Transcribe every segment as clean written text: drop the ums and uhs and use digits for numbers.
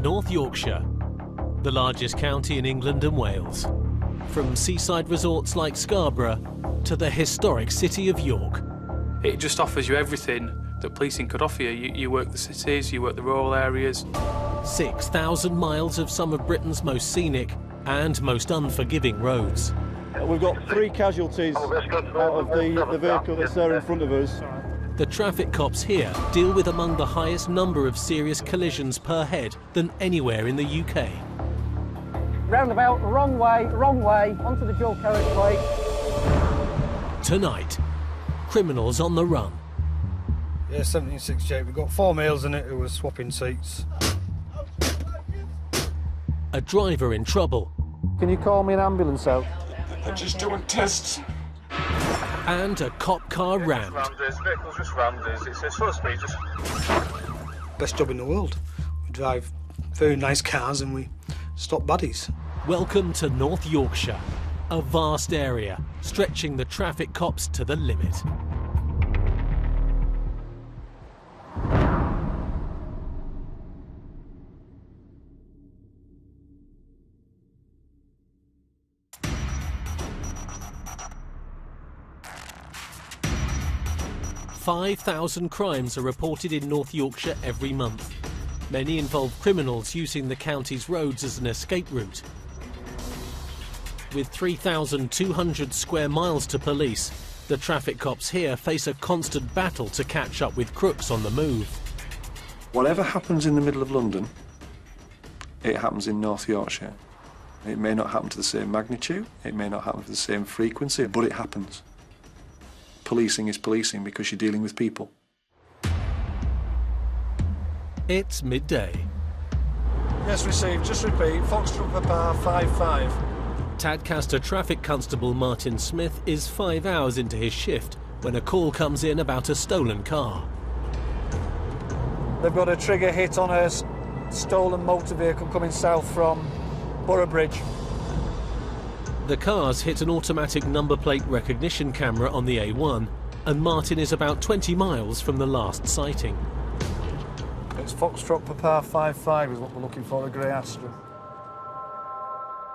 North Yorkshire, the largest county in England and Wales. From seaside resorts like Scarborough to the historic city of York. It just offers you everything that policing could offer you. You work the cities, you work the rural areas. 6,000 miles of some of Britain's most scenic and most unforgiving roads. We've got 3 casualties out of the vehicle that's there in front of us. The traffic cops here deal with among the highest number of serious collisions per head than anywhere in the UK. Roundabout, wrong way, onto the dual carriage way. Tonight, criminals on the run. Yeah, 1768. We've got 4 males in it who were swapping seats. A driver in trouble. Can you call me an ambulance out? They're just doing tests. And a cop car rammed. This vehicle's just rammed us. It's supposed to be just... Best job in the world. We drive very nice cars and we stop baddies. Welcome to North Yorkshire, a vast area stretching the traffic cops to the limit. "5,000 crimes are reported in North Yorkshire every month. Many involve criminals using the county's roads as an escape route. With 3,200 square miles to police, the traffic cops here face a constant battle to catch up with crooks on the move. Whatever happens in the middle of London, it happens in North Yorkshire. It may not happen to the same magnitude, it may not happen to the same frequency, but it happens. Policing is policing because you're dealing with people. It's midday. Yes, received. Just repeat. Foxtrot Papa 55. Tadcaster Traffic Constable Martin Smith is 5 hours into his shift when a call comes in about a stolen car. They've got a trigger hit on a stolen motor vehicle coming south from Boroughbridge. The car's hit an automatic number plate recognition camera on the A1, and Martin is about 20 miles from the last sighting. It's Foxtrot Papa 55 is what we're looking for, a grey Astra.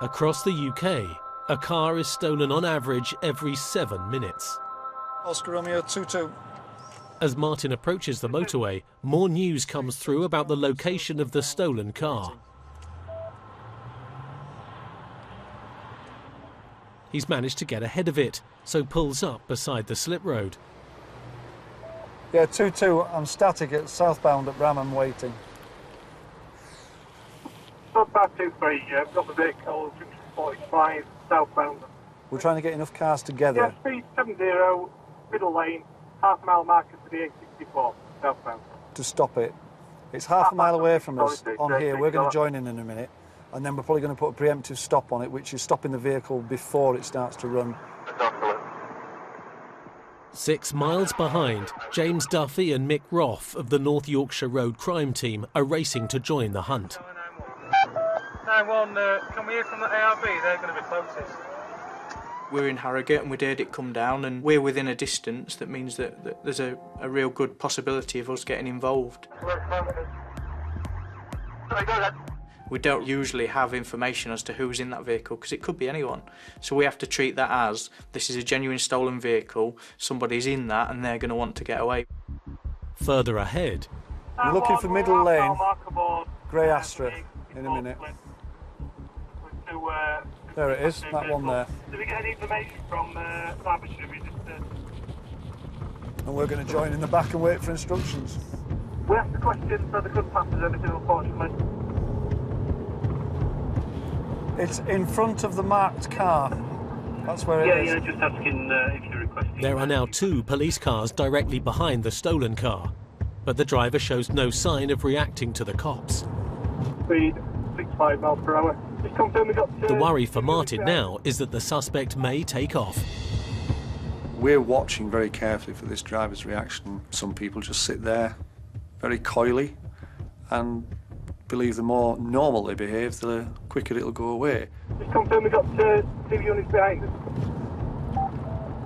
Across the UK, a car is stolen on average every 7 minutes. Oscar Romeo 22. As Martin approaches the motorway, more news comes through about the location of the stolen car. He's managed to get ahead of it, so pulls up beside the slip road. Yeah, 22. I'm static at southbound at Bramham waiting. Not bad, 23. I've got the vehicle, 45 southbound. We're trying to get enough cars together. Yeah, speed 70, middle lane, half-mile marker to the A64, southbound. To stop it. It's half a mile away from us on here. We're going to join in a minute. And then we're probably going to put a preemptive stop on it, which is stopping the vehicle before it starts to run. 6 miles behind, James Duffy and Mick Roth of the North Yorkshire Road Crime Team are racing to join the hunt. 9-1, can we hear from the ARB? They're going to be closest. We're in Harrogate and we'd heard it come down, and we're within a distance. That means that there's a real good possibility of us getting involved. We don't usually have information as to who's in that vehicle because it could be anyone. So we have to treat that as this is a genuine stolen vehicle, somebody's in that and they're going to want to get away. Further ahead, we're looking for middle lane, grey Astra, in a minute. There it is, that one there. Did we get any information from Derbyshire? And we're going to join in the back and wait for instructions. We asked the question so they couldn't pass us anything, unfortunately. It's in front of the marked car. That's where it is. Yeah, just asking if you're requesting. There are now 2 police cars directly behind the stolen car, but the driver shows no sign of reacting to the cops. Speed 65 miles per hour. Just confirm we got The worry for Martin now is that the suspect may take off. We're watching very carefully for this driver's reaction. Some people just sit there very coyly and believe the more normal they behave, the quicker it'll go away. Just confirm we got 2 units behind us.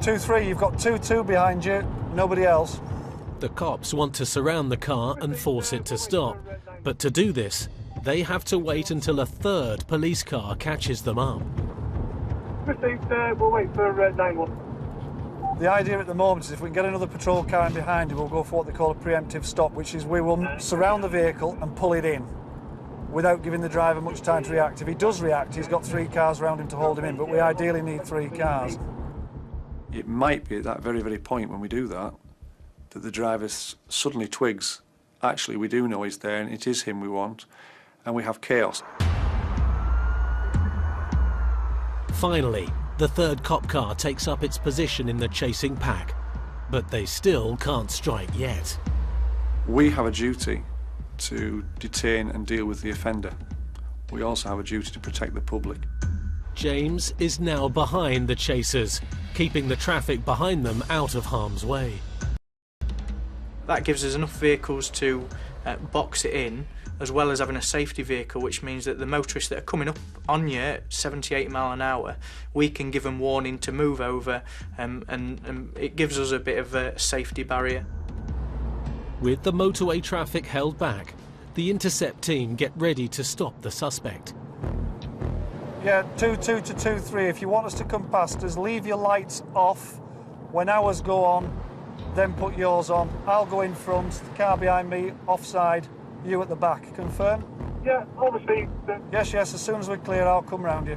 2-3, you've got 2-2 behind you, nobody else. The cops want to surround the car and force it to stop, but to do this, They have to wait until a third police car catches them up. Received, we'll wait for 9-1. The idea at the moment is if we can get another patrol car in behind him, we'll go for what they call a preemptive stop, which is we will surround the vehicle and pull it in without giving the driver much time to react. If he does react, he's got 3 cars around him to hold him in, but we ideally need 3 cars. It might be at that very, very point when we do that, that the driver suddenly twigs, actually we do know he's there and it is him we want, and we have chaos. Finally, the third cop car takes up its position in the chasing pack, but they still can't strike yet. We have a duty to detain and deal with the offender. We also have a duty to protect the public. James is now behind the chasers, keeping the traffic behind them out of harm's way. That gives us enough vehicles to box it in, as well as having a safety vehicle, which means that the motorists that are coming up on you at 70-80 mile an hour, we can give them warning to move over, and it gives us a bit of a safety barrier. With the motorway traffic held back, the intercept team get ready to stop the suspect. Yeah, 2-2 to 2-3. If you want us to come past us, leave your lights off. When ours go on, then put yours on. I'll go in front, the car behind me, offside, you at the back. Confirm? Yeah, all received. Yes, as soon as we're clear, I'll come round you.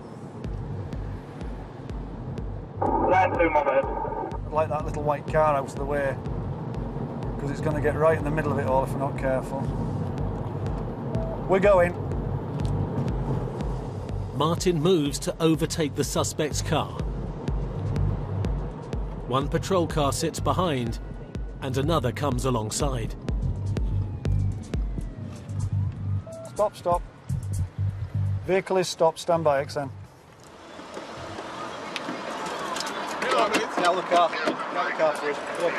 9-2, my bad. I'd like that little white car out of the way, because it's going to get right in the middle of it all if we're not careful. We're going. Martin moves to overtake the suspect's car. One patrol car sits behind, and another comes alongside. Stop. Vehicle is stopped. Stand by, XN. Now the car. For us. Look.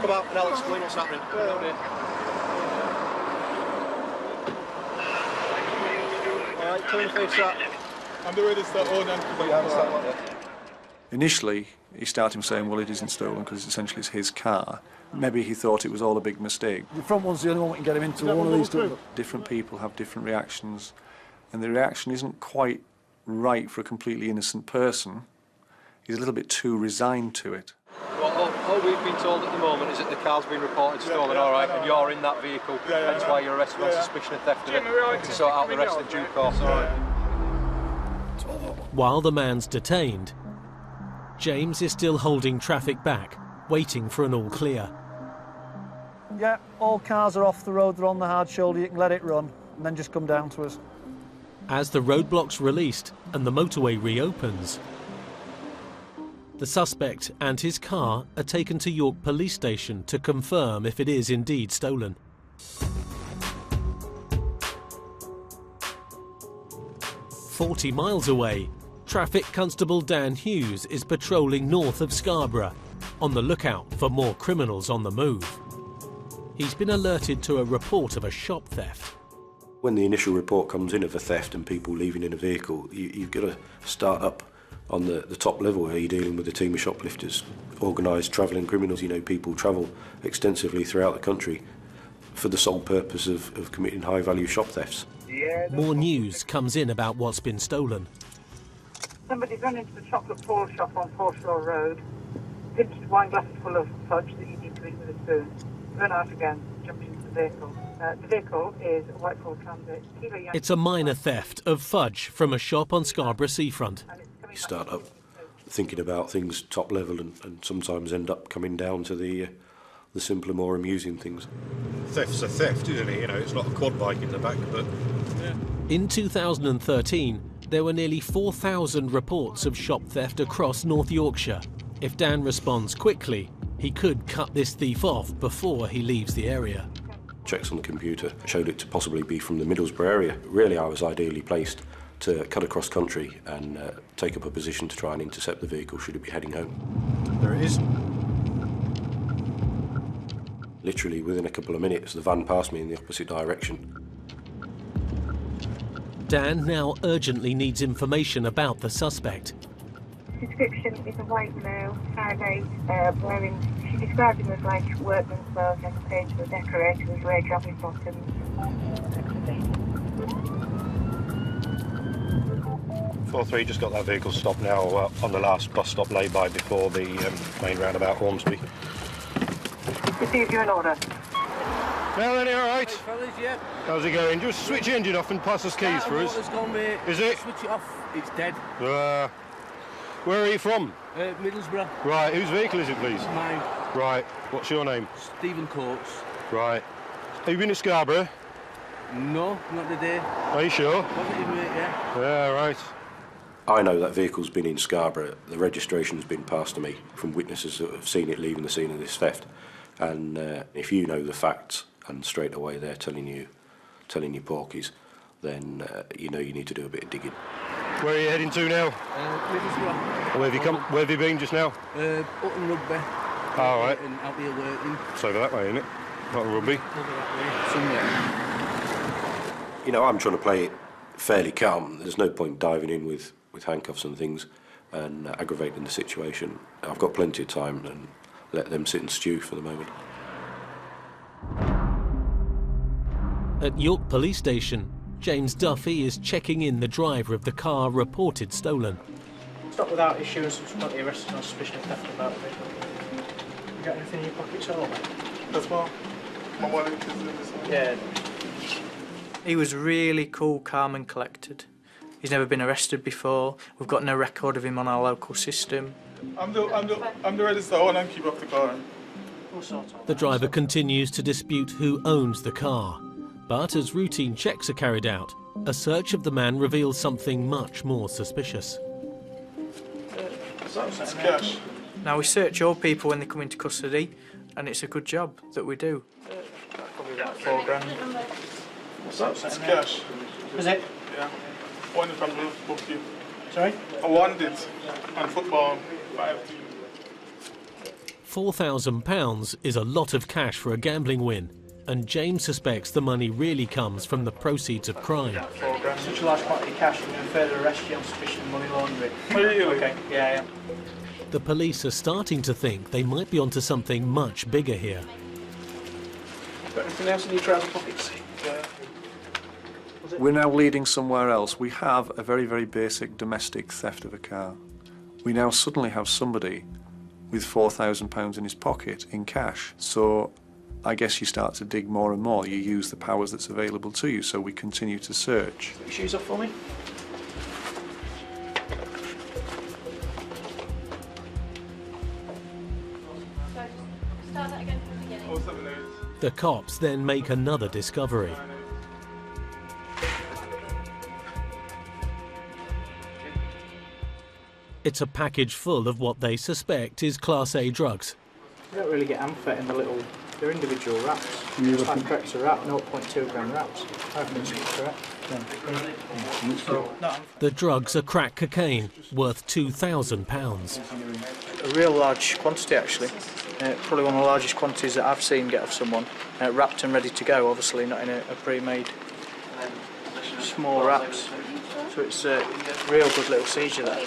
Come out and I'll explain what's happening. Alright, clean face that. I'm the way to start on and Initially, he started saying, well, it isn't stolen because essentially it's his car. Maybe he thought it was all a big mistake. The front one's the only one we can get him into. One of these two. Different people have different reactions, and the reaction isn't quite right for a completely innocent person. He's a little bit too resigned to it. Well, all we've been told at the moment is that the car's been reported stolen, all right, and you're in that vehicle. That's why you're arrested on suspicion of theft of it. To sort out the rest in due course, all right. While the man's detained, James is still holding traffic back, waiting for an all clear. Yeah, all cars are off the road, they're on the hard shoulder, you can let it run, and then just come down to us. As the roadblock's released and the motorway reopens, the suspect and his car are taken to York Police Station to confirm if it is indeed stolen. "40 miles away, Traffic Constable Dan Hughes is patrolling north of Scarborough, on the lookout for more criminals on the move. He's been alerted to a report of a shop theft. When the initial report comes in of a theft and people leaving in a vehicle, you've got to start up on the top level where you're dealing with a team of shoplifters, organised travelling criminals. You know, people travel extensively throughout the country for the sole purpose of committing high-value shop thefts. More news comes in about what's been stolen. Somebody's run into the chocolate fall shop on Foreshore Road, pinched wine glasses full of fudge that you need to eat with a spoon, run out again, jumped into the vehicle. The vehicle is a Whitehall Transit. It's a minor theft of fudge from a shop on Scarborough seafront. You start up thinking about things top level and sometimes end up coming down to the simpler, more amusing things. Theft's a theft, isn't it? You know, it's not a quad bike in the back, but... Yeah. In 2013, there were nearly 4,000 reports of shop theft across North Yorkshire. If Dan responds quickly, he could cut this thief off before he leaves the area. Checks on the computer showed it to possibly be from the Middlesbrough area. Really, I was ideally placed to cut across country and take up a position to try and intercept the vehicle should it be heading home. There it is. Literally within a couple of minutes, the van passed me in the opposite direction. Dan now urgently needs information about the suspect. Description is a white male, 5'8", wearing She described him as like workman's clothes, and paid to a decorator with red jogging bottoms. 4-3 just got that vehicle stopped now on the last bus stop lay-by before the main roundabout Ormsby. Receive you an order. Melanie, all right? Fellas, yeah. How's it going? Just switch the engine off and pass us keys for us. Gone, mate. Is it? Switch it off. It's dead. Where are you from? Middlesbrough. Right, whose vehicle is it, please? Mine. Right, what's your name? Stephen Coates. Right. Have you been to Scarborough? No, not today. Are you sure? Positive, mate, yeah. Yeah, right. I know that vehicle's been in Scarborough. The registration's been passed to me from witnesses that have seen it leaving the scene of this theft. And if you know the facts and straight away they're telling you porkies, then you know you need to do a bit of digging. Where are you heading to now? Middlesbrough. Where have you come? Where have you been just now? Upton Rugby. All right. And out here working. It's over that way, isn't it? Not Rugby. Over that way. Somewhere. You know, I'm trying to play it fairly calm. There's no point diving in with handcuffs and things and aggravating the situation. I've got plenty of time and let them sit and stew for the moment. At York Police Station, James Duffy is checking in the driver of the car reported stolen. Stop without issuing subsequently arrested on suspicion of theft about the vehicle. You got anything in your pockets at all, mate? That's my wallet is in this one. Yeah. He was really cool, calm and collected. He's never been arrested before. We've got no record of him on our local system. I'm the register owner and keep up the car. The driver continues to dispute who owns the car. But as routine checks are carried out, a search of the man reveals something much more suspicious. It's cash. Now, we search all people when they come into custody, and it's a good job that we do. Probably about £4 grand. It's cash. Is it? Yeah. I won it from the bookkeeper. Sorry? I won it on football 5-2. £4,000 is a lot of cash for a gambling win, and James suspects the money really comes from the proceeds of crime. £4 grand. Such a large quantity of cash, we're going to further arrest you on suspicion of money laundering. Really? Okay, yeah. The police are starting to think they might be onto something much bigger here. Got anything else in your trouser pockets? Yeah. We're now leading somewhere else. We have a very, very basic domestic theft of a car. We now suddenly have somebody with £4,000 in his pocket in cash. So I guess you start to dig more and more. You use the powers that's available to you, so we continue to search. Put your shoes off for me. Start that again from the beginning. The cops then make another discovery. It's a package full of what they suspect is Class A drugs. You don't really get amphet in the little... They're individual wraps. Just like Crack's a wrap, 0.2 gram wraps. I think it's correct. The drugs are crack cocaine, worth £2,000. A real large quantity, actually. Probably one of the largest quantities that I've seen get off someone. Wrapped and ready to go, obviously, not in a pre-made small wraps. So it's a real good little seizure there.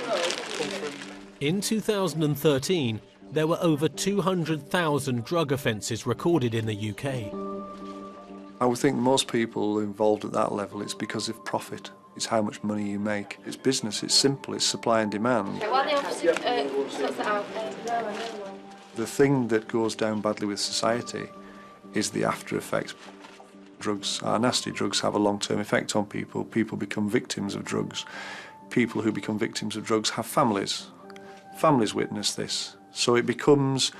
In 2013, there were over 200,000 drug offences recorded in the UK. I would think most people involved at that level, it's because of profit. It's how much money you make. It's business, it's simple, it's supply and demand. Okay, while the officer sorts that out. The thing that goes down badly with society is the after effects. Drugs are nasty. Drugs have a long-term effect on people. People become victims of drugs. People who become victims of drugs have families. Families witness this. So it becomes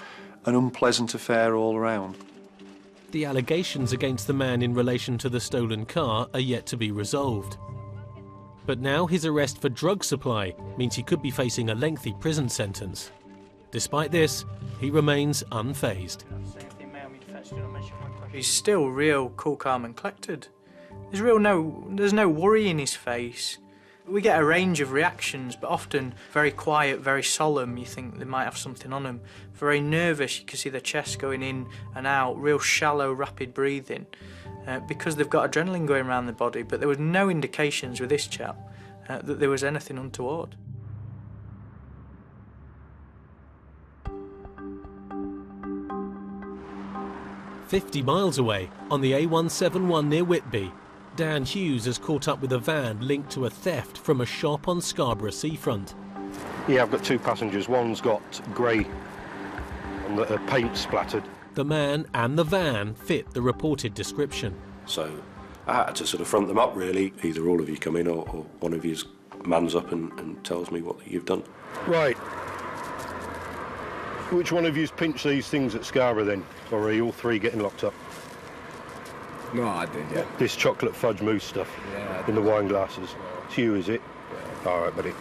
an unpleasant affair all around. The allegations against the man in relation to the stolen car are yet to be resolved. But now his arrest for drug supply means he could be facing a lengthy prison sentence. Despite this, he remains unfazed. He's still real cool, calm and collected. There's no worry in his face. We get a range of reactions, but often very quiet, very solemn. You think they might have something on them. Very nervous, you can see their chest going in and out, real shallow, rapid breathing, because they've got adrenaline going around their body. But there was no indications with this chap that there was anything untoward. 50 miles away, on the A171 near Whitby, Dan Hughes has caught up with a van linked to a theft from a shop on Scarborough seafront. Yeah, I've got two passengers. One's got grey and the paint splattered. The man and the van fit the reported description. So I had to sort of front them up, really. Either all of you come in or one of you mans up and tells me what you've done. Right. Which one of you's pinched these things at Scarborough then? Or are you all three getting locked up? No, I did, yeah. This chocolate fudge mousse stuff in the wine glasses. It's you, is it? Yeah. All right, buddy.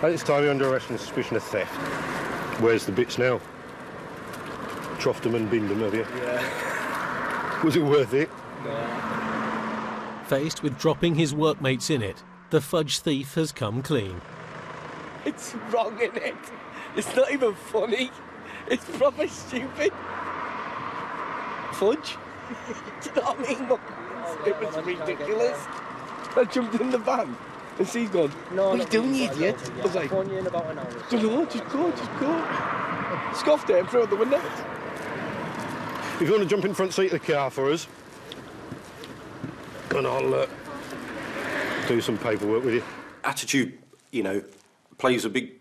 At this time, you're under arrest on suspicion of theft. Where's the bits now? Troughed them and binned them, have you? Yeah. Was it worth it? No. Faced with dropping his workmates in it, the fudge thief has come clean. It's wrong, innit? It's not even funny. It's proper stupid. Fudge? Do you know what I mean? Look, it was ridiculous. I jumped in the van and she's gone, what are you doing, you idiot? I was like, don't know, just go. Scoffed it and threw out the window. If you want to jump in front seat of the car for us, and I'll do some paperwork with you. Attitude, you know, plays a big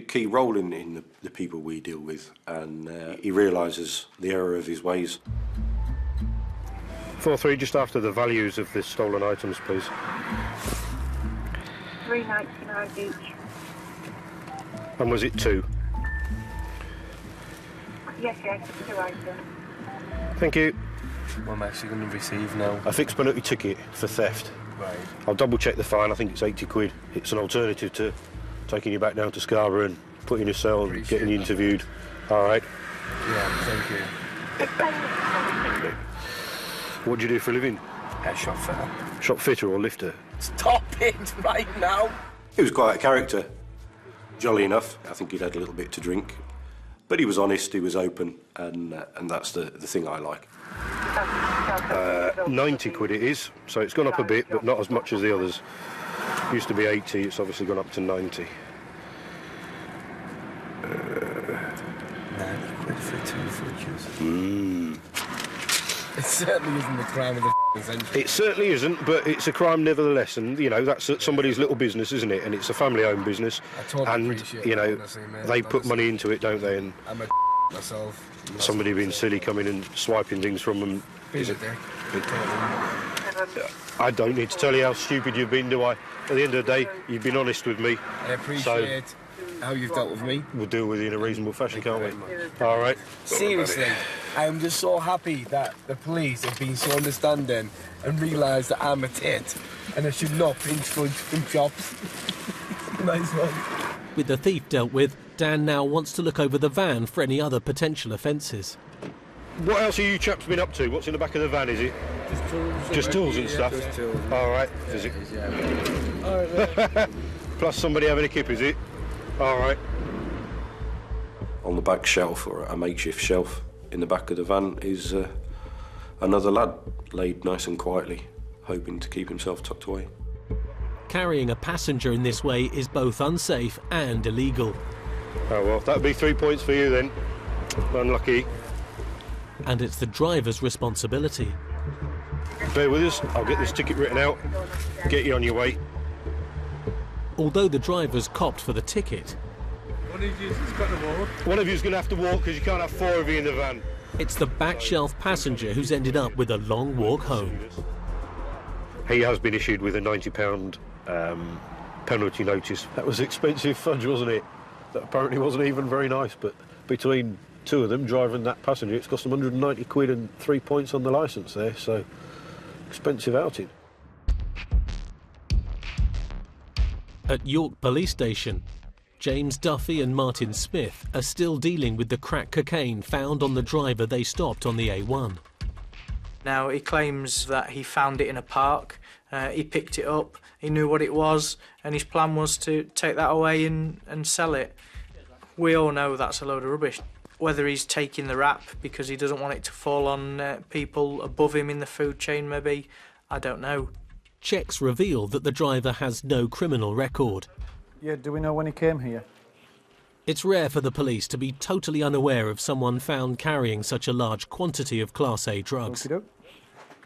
key role in the people we deal with, and he realises the error of his ways. 4-3, just after the values of the stolen items, please. £3.99 each. And was it two? Yes, 2 items. Thank you. What am I actually going to receive now? A fixed penalty ticket for theft. Right. I'll double check the fine. I think it's 80 quid. It's an alternative to taking you back down to Scarborough and putting you in a cell and getting you interviewed. All right. Yeah, thank you. What do you do for a living? Shop fitter. Shop fitter or lifter? Stop it right now. He was quite a character. Jolly enough. I think he'd had a little bit to drink. But he was honest, he was open, and that's the thing I like. 90 quid it is, so it's gone up a bit, but not as much as the others. Used to be 80, it's obviously gone up to 90. 90 quid for 2 fridges. It certainly isn't the crime of the century. It certainly isn't, but it's a crime nevertheless, and you know that's somebody's little business, isn't it? And it's a family-owned business, and you know they put money into it, don't they? And I'm a myself. Somebody being silly coming and swiping things from them. I don't need to tell you how stupid you've been, do I? At the end of the day, you've been honest with me. I appreciate how you've dealt with me. We'll deal with you in a reasonable fashion, can't we? All right. Seriously, I'm just so happy that the police have been so understanding and realised that I'm a tit and I should not pinch fudge from shops. Nice one. With the thief dealt with, Dan now wants to look over the van for any other potential offences. What else are you chaps been up to? What's in the back of the van, is it? Just tools. Just tools and stuff? Just tools. All right. Yeah, is it? Yeah. All right, Plus somebody having a kip, is it? All right. On the back shelf, or a makeshift shelf in the back of the van, is another lad laid nice and quietly, hoping to keep himself tucked away. Carrying a passenger in this way is both unsafe and illegal. Oh well, that'd be 3 points for you then. Unlucky. And it's the driver's responsibility. Bear with us, I'll get this ticket written out, get you on your way. Although the driver's copped for the ticket, One of you's going to have to walk because you can't have 4 of you in the van. it's the back shelf passenger who's ended up with a long walk home. He has been issued with a £90 penalty notice. That was expensive fudge, wasn't it? That apparently wasn't even very nice, but between two of them, driver and that passenger, it's cost them 190 quid and 3 points on the licence there, so expensive outing. At York Police Station, James Duffy and Martin Smith are still dealing with the crack cocaine found on the driver they stopped on the A1. Now, he claims that he found it in a park, he picked it up, he knew what it was, and his plan was to take that away and sell it. We all know that's a load of rubbish. Whether he's taking the rap because he doesn't want it to fall on people above him in the food chain, maybe, I don't know. Checks reveal that the driver has no criminal record. Yeah, do we know when he came here? It's rare for the police to be totally unaware of someone found carrying such a large quantity of Class A drugs. Okey-doke.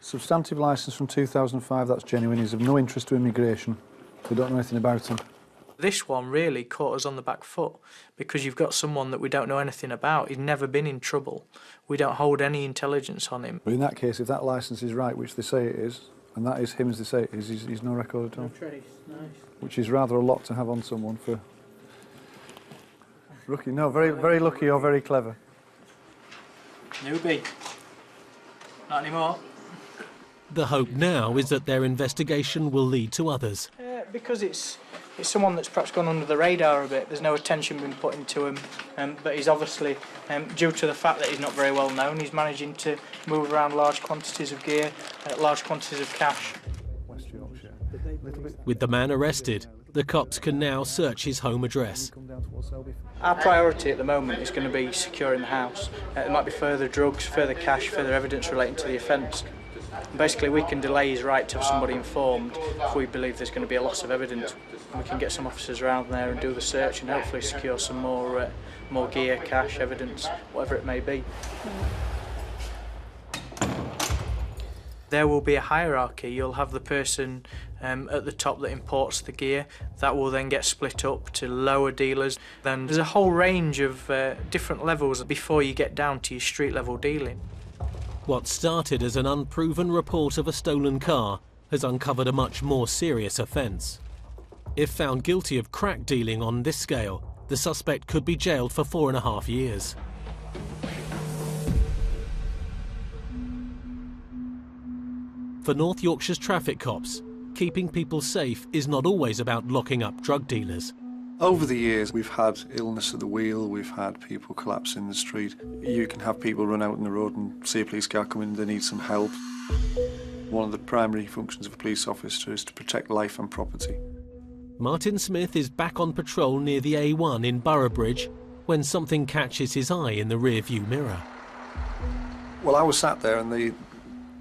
Substantive licence from 2005, that's genuine. He's of no interest to immigration. We don't know anything about him. This one really caught us on the back foot because you've got someone that we don't know anything about. He's never been in trouble. We don't hold any intelligence on him. But in that case, if that licence is right, which they say it is, and that is him as they say it is, he's no record at all. No trace, nice. Which is rather a lot to have on someone for... Rookie, no, very, very lucky or very clever. Newbie. Not anymore. The hope now is that their investigation will lead to others. Because it's someone that's perhaps gone under the radar a bit. There's no attention being put into him, but he's obviously, due to the fact that he's not very well known, he's managing to move around large quantities of gear, large quantities of cash. West Yorkshire. With the man arrested, the cops can now search his home address. Our priority at the moment is going to be securing the house. There might be further drugs, further cash, further evidence relating to the offence. Basically, we can delay his right to have somebody informed if we believe there's going to be a loss of evidence. We can get some officers around there and do the search and hopefully secure some more gear, cash, evidence, whatever it may be. There will be a hierarchy. You'll have the person at the top that imports the gear. That will then get split up to lower dealers. Then there's a whole range of different levels before you get down to your street level dealing. What started as an unproven report of a stolen car has uncovered a much more serious offence. If found guilty of crack dealing on this scale, the suspect could be jailed for 4.5 years. For North Yorkshire's traffic cops, keeping people safe is not always about locking up drug dealers. Over the years, we've had illness at the wheel, we've had people collapse in the street. You can have people run out on the road and see a police car come in, they need some help. One of the primary functions of a police officer is to protect life and property. Martin Smith is back on patrol near the A1 in Boroughbridge when something catches his eye in the rear-view mirror. Well, I was sat there and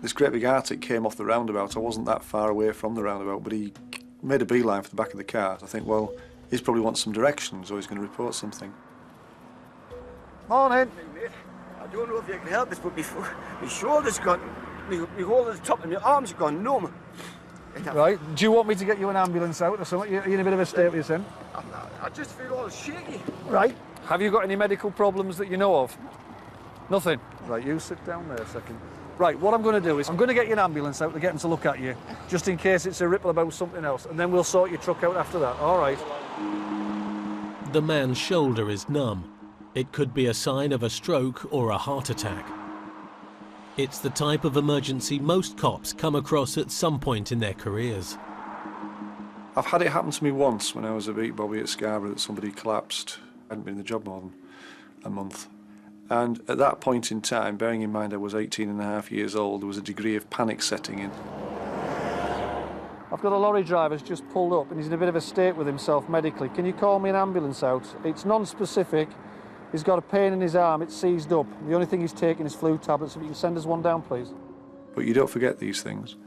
this great big Arctic came off the roundabout. I wasn't that far away from the roundabout, but he made a beeline for the back of the car. I think, well, he's probably wants some directions or he's going to report something. Morning. I don't know if you can help us, but my shoulder's gone, my whole at the top and my arms have gone numb. Right, do you want me to get you an ambulance out or something? You're in a bit of a state with you, Sam? I just feel all shaky. Right. Have you got any medical problems that you know of? Nothing? Right, you sit down there a second. Right, what I'm going to do is I'm going to get you an ambulance out to get them to look at you, just in case it's a ripple about something else, and then we'll sort your truck out after that. All right. The man's shoulder is numb. It could be a sign of a stroke or a heart attack. It's the type of emergency most cops come across at some point in their careers. I've had it happen to me once when I was a beat bobby at Scarborough that somebody collapsed. I hadn't been in the job more than a month. And at that point in time, bearing in mind I was 18.5 years old, there was a degree of panic setting in. I've got a lorry driver who's just pulled up and he's in a bit of a state with himself medically. Can you call me an ambulance out? It's non-specific. He's got a pain in his arm, it's seized up. The only thing he's taking is flu tablets. If you can send us one down, please. But you don't forget these things.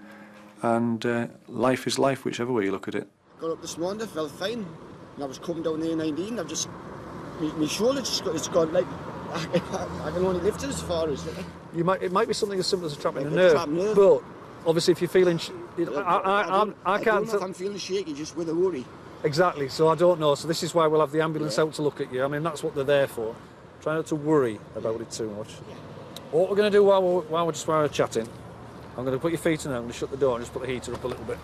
And life is life, whichever way you look at it. Got up this morning, I felt fine. And I was coming down the A19, I've just... My shoulder just got, it's gone like... I can only lift it as far as... It might be something as simple as a trap in the nerve. But obviously if you're feeling... I can't... don't know if I'm feeling shaky, just with a worry. Exactly, so I don't know. So this is why we'll have the ambulance out to look at you. I mean, that's what they're there for. Try not to worry about it too much. What we're going to do while we're chatting, I'm going to put your feet in there, I'm going to shut the door and just put the heater up a little bit.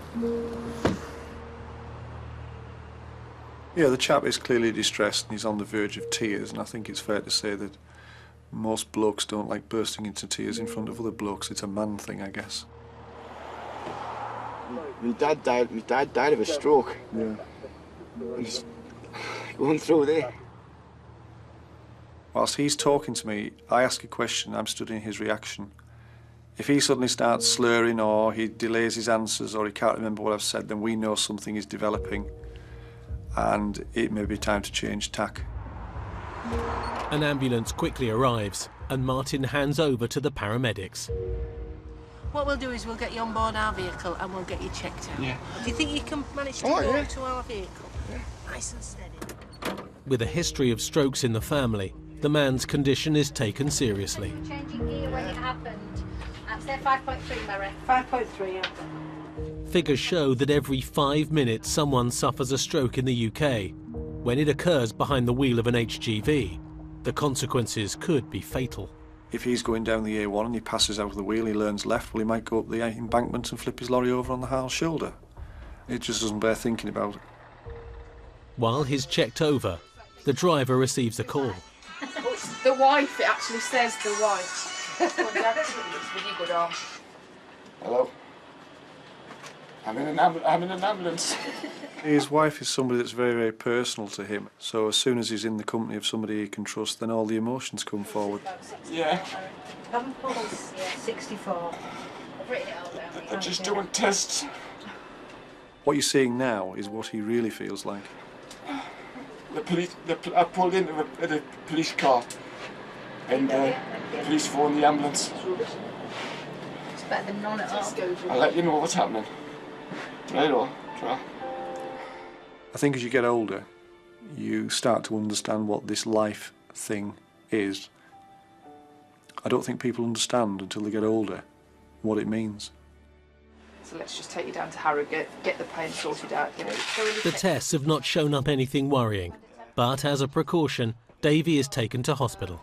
Yeah, the chap is clearly distressed and he's on the verge of tears, and I think it's fair to say that most blokes don't like bursting into tears in front of other blokes. It's a man thing, I guess. My dad died of a stroke. Yeah. I'm just going through there. Whilst he's talking to me, I ask a question, I'm studying his reaction. If he suddenly starts slurring or he delays his answers or he can't remember what I've said, then we know something is developing and it may be time to change tack. An ambulance quickly arrives and Martin hands over to the paramedics. What we'll do is we'll get you on board our vehicle and we'll get you checked out. Yeah. Do you think you can manage to walk to our vehicle? Yeah. Nice and steady. With a history of strokes in the family, the man's condition is taken seriously. Changing gear when it happened. Say 5.3, Mary. 5.3, yeah. Figures show that every 5 minutes someone suffers a stroke in the UK. When it occurs behind the wheel of an HGV, the consequences could be fatal. If he's going down the A1 and he passes out of the wheel, he learns left, well, he might go up the embankment and flip his lorry over on the Harl's shoulder. It just doesn't bear thinking about. While he's checked over, the driver receives a call. The wife, it actually says the wife. Really good arm. Hello. I'm in an ambulance. His wife is somebody that's very, very personal to him. So as soon as he's in the company of somebody he can trust, then all the emotions come forward. Yeah. Having pulse, 64. I've written it all down. They're just doing tests. What you're seeing now is what he really feels like. I pulled into the police car and the police phoned the ambulance. It's better than none at all. I'll let you know what's happening. Right on. Try. I think as you get older, you start to understand what this life thing is. I don't think people understand until they get older what it means. So let's just take you down to Harrogate, get the pain sorted out. You know. The tests have not shown up anything worrying, but as a precaution, Davey is taken to hospital.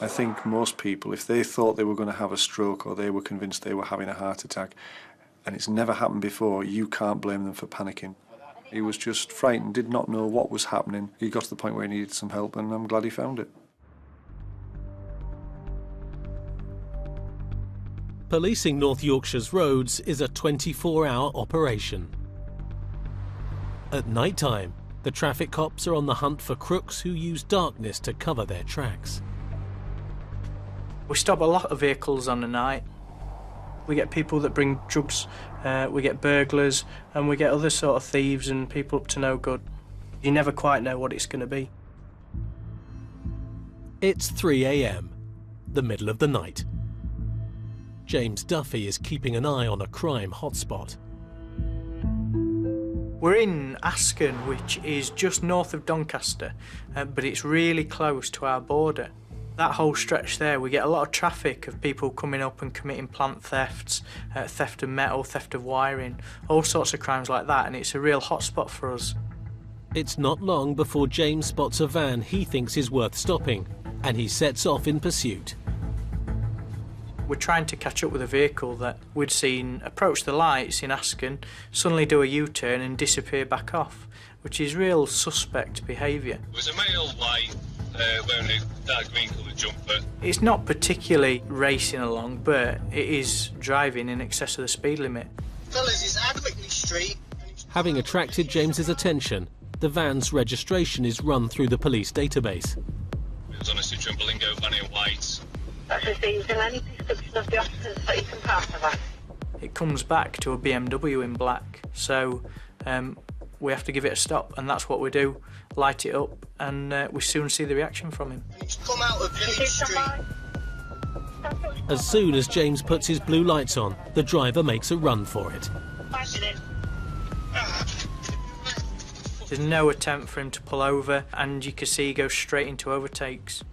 I think most people, if they thought they were going to have a stroke or they were convinced they were having a heart attack, and it's never happened before, you can't blame them for panicking. He was just frightened, did not know what was happening. He got to the point where he needed some help, and I'm glad he found it. Policing North Yorkshire's roads is a 24-hour operation. At night time, the traffic cops are on the hunt for crooks who use darkness to cover their tracks. We stop a lot of vehicles on the night. We get people that bring drugs, we get burglars, and we get other sort of thieves and people up to no good. You never quite know what it's going to be. It's 3 a.m, the middle of the night. James Duffy is keeping an eye on a crime hotspot. We're in Asken, which is just north of Doncaster, but it's really close to our border. That whole stretch there, we get a lot of traffic of people coming up and committing plant thefts, theft of metal, theft of wiring, all sorts of crimes like that, and it's a real hotspot for us. It's not long before James spots a van he thinks is worth stopping, and he sets off in pursuit. We're trying to catch up with a vehicle that we'd seen approach the lights in Asken, suddenly do a U-turn and disappear back off, which is real suspect behaviour. It was a male white wearing a dark green coloured jumper. It's not particularly racing along, but it is driving in excess of the speed limit. Fellas, it's Ardwick Street. Having attracted James's attention, the van's registration is run through the police database. It was on a Citroen Berlingo van in white. That's the thing, is there any description of the officers that you can pass of that? It comes back to a BMW in black, so we have to give it a stop, and that's what we do. Light it up, and we soon see the reaction from him. Come out of Village Street. As soon as James puts his blue lights on, the driver makes a run for it. There's no attempt for him to pull over, and you can see he goes straight into overtakes.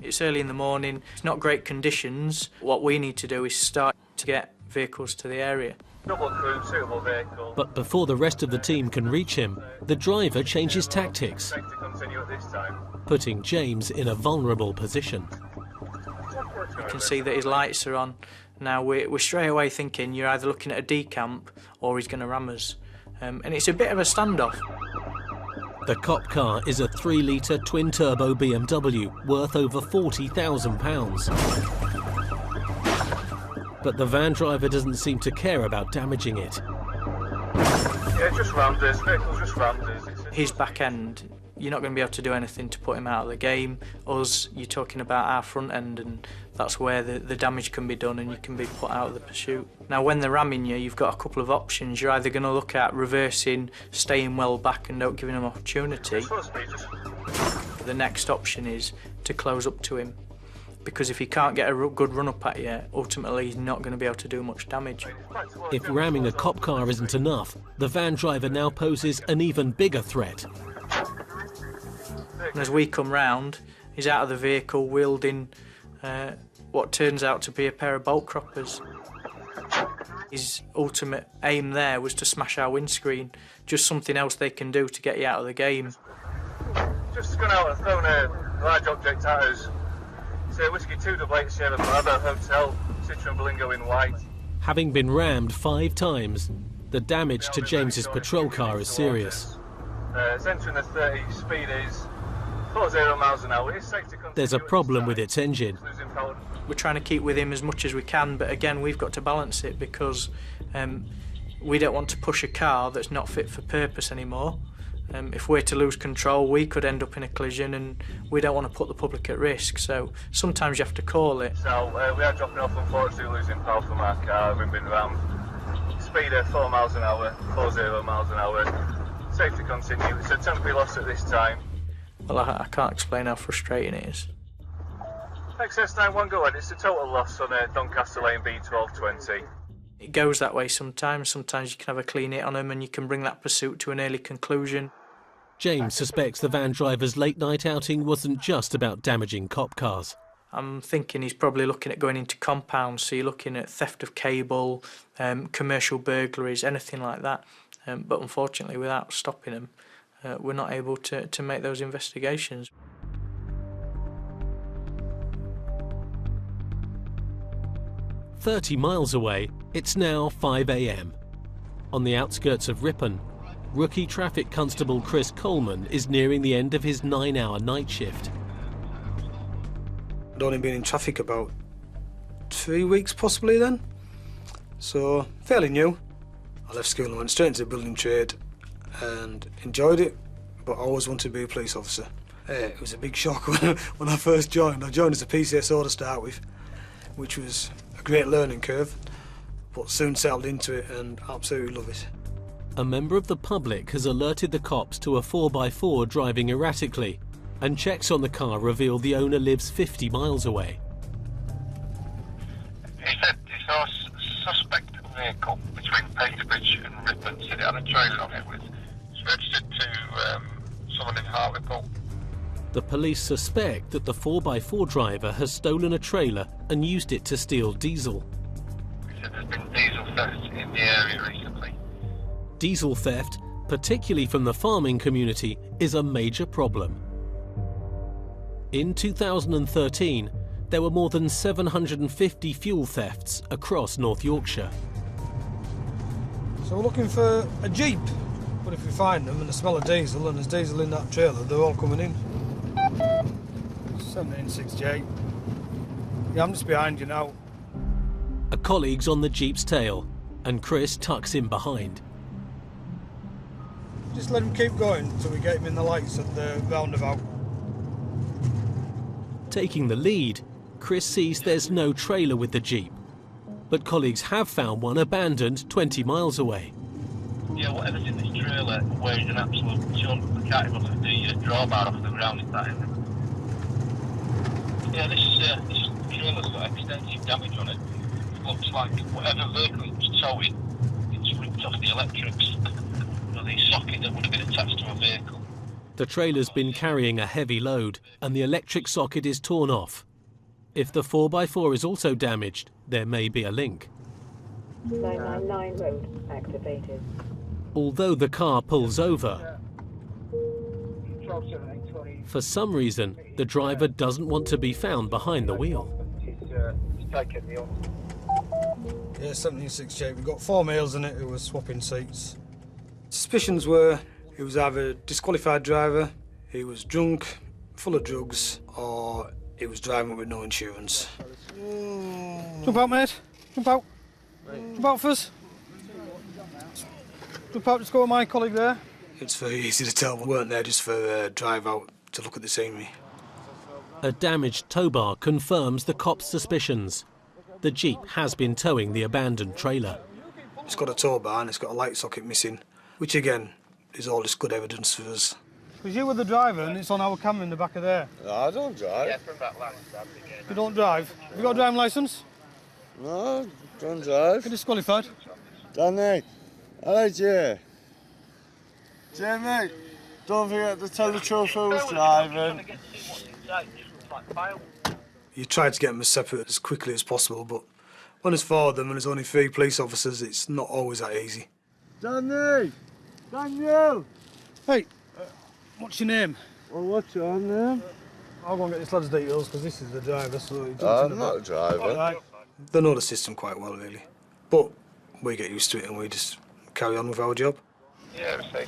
It's early in the morning, it's not great conditions. What we need to do is start to get vehicles to the area. Double crew, suitable vehicle. But before the rest of the team can reach him, the driver changes tactics, Expect to continue at this time. putting James in a vulnerable position. You can see that his lights are on. Now we're straight away thinking you're either looking at a decamp or he's going to ram us. And it's a bit of a standoff. The cop car is a 3-litre twin-turbo BMW worth over £40,000. But the van driver doesn't seem to care about damaging it. Yeah, just rammed us. Vehicle's just rammed us. His back end, you're not going to be able to do anything to put him out of the game. Us, you're talking about our front end, and that's where the damage can be done and you can be put out of the pursuit. Now, when they're ramming you, you've got a couple of options. You're either going to look at reversing, staying well back and not giving him opportunity. The next option is to close up to him, because if he can't get a good run up at you, ultimately he's not going to be able to do much damage. If ramming a cop car isn't enough, the van driver now poses an even bigger threat. And as we come round, he's out of the vehicle wielding what turns out to be a pair of bolt croppers. His ultimate aim there was to smash our windscreen, just something else they can do to get you out of the game. Just gone out and thrown a large object at us. It's a Whiskey 288 Sierra Bravo Hotel, Citroen Berlingo in white. Having been rammed 5 times, the damage to James's patrol car is serious. It's entering the 30, speed is 40 miles an hour. There's a problem with its engine. We're trying to keep with him as much as we can, but again, we've got to balance it because we don't want to push a car that's not fit for purpose anymore. If we're to lose control, we could end up in a collision, and we don't want to put the public at risk, so sometimes you have to call it. So we are dropping off, unfortunately, losing power from our car. We've been rammed. Speed at 4 miles an hour, 40 miles an hour. Safety continue. It's a temporary loss at this time. Well, I can't explain how frustrating it is. XS91, go ahead. It's a total loss on Doncaster Lane B1220. It goes that way sometimes. Sometimes you can have a clean hit on him and you can bring that pursuit to an early conclusion. James suspects the van driver's late-night outing wasn't just about damaging cop cars. I'm thinking he's probably looking at going into compounds, so you're looking at theft of cable, commercial burglaries, anything like that. But unfortunately, without stopping him, we're not able to make those investigations. "30 miles away, it's now 5 a.m. On the outskirts of Ripon, rookie traffic constable Chris Coleman is nearing the end of his 9-hour night shift. I'd only been in traffic about 3 weeks possibly then, so fairly new. I left school and went straight into the building trade and enjoyed it, but I always wanted to be a police officer. It was a big shock when I first joined. I joined as a PCSO to start with, which was a great learning curve, but soon settled into it and absolutely love it. A member of the public has alerted the cops to a 4x4 driving erratically, and checks on the car reveal the owner lives 50 miles away. He said he saw a suspect vehicle between Painsbridge and Ripon, said it had a trailer on it. It's registered to someone in Hartlepool. The police suspect that the 4x4 driver has stolen a trailer and used it to steal diesel. He said there's been diesel theft in the area recently. Diesel theft, particularly from the farming community, is a major problem. In 2013, there were more than 750 fuel thefts across North Yorkshire. So we're looking for a Jeep, but if we find them and they smell of diesel and there's diesel in that trailer, they're all coming in. 1768. Yeah, I'm just behind you now. A colleague's on the Jeep's tail, and Chris tucks in behind. Just let him keep going until we get him in the lights at the roundabout. Taking the lead, Chris sees there's no trailer with the Jeep, but colleagues have found one abandoned 20 miles away. Yeah, whatever's in this trailer weighs an absolute ton. I can't even lift the drawbar off the ground in that end. Yeah, this trailer's got extensive damage on it. It looks like whatever vehicle it was towing, it's ripped off the electrics. The socket that would have been attached to a vehicle. The trailer's been carrying a heavy load, and the electric socket is torn off. If the 4x4 is also damaged, there may be a link. 999 road activated. Although the car pulls over, for some reason, the driver doesn't want to be found behind the wheel. Yeah, 1768. We've got 4 males in it who were swapping seats. Suspicions were he was either a disqualified driver, he was drunk, full of drugs, or he was driving with no insurance. Jump out, mate. Jump out. Jump out first. Jump out, just go with my colleague there. It's very easy to tell we weren't there just for a drive out to look at the scenery. A damaged tow bar confirms the cops' suspicions. The Jeep has been towing the abandoned trailer. It's got a tow bar and it's got a light socket missing, which again is all this good evidence for us. Because you were the driver and it's on our camera in the back of there. No, I don't drive. Yeah, from that line. You don't drive? Have you got a driving licence? No, don't drive. You're disqualified. Danny, hello, Jay. Jay, mate. Don't forget to tell the truth who's driving. You try to get them separate as quickly as possible, but when there's 4 of them and there's only 3 police officers, it's not always that easy. Danny! Daniel! Hey, what's your name? Well, what's your name? I'll go and get this lad's details because this is the driver, so he I'm not a driver. Right. They know the system quite well, really. But we get used to it and we just carry on with our job. Yeah, I see.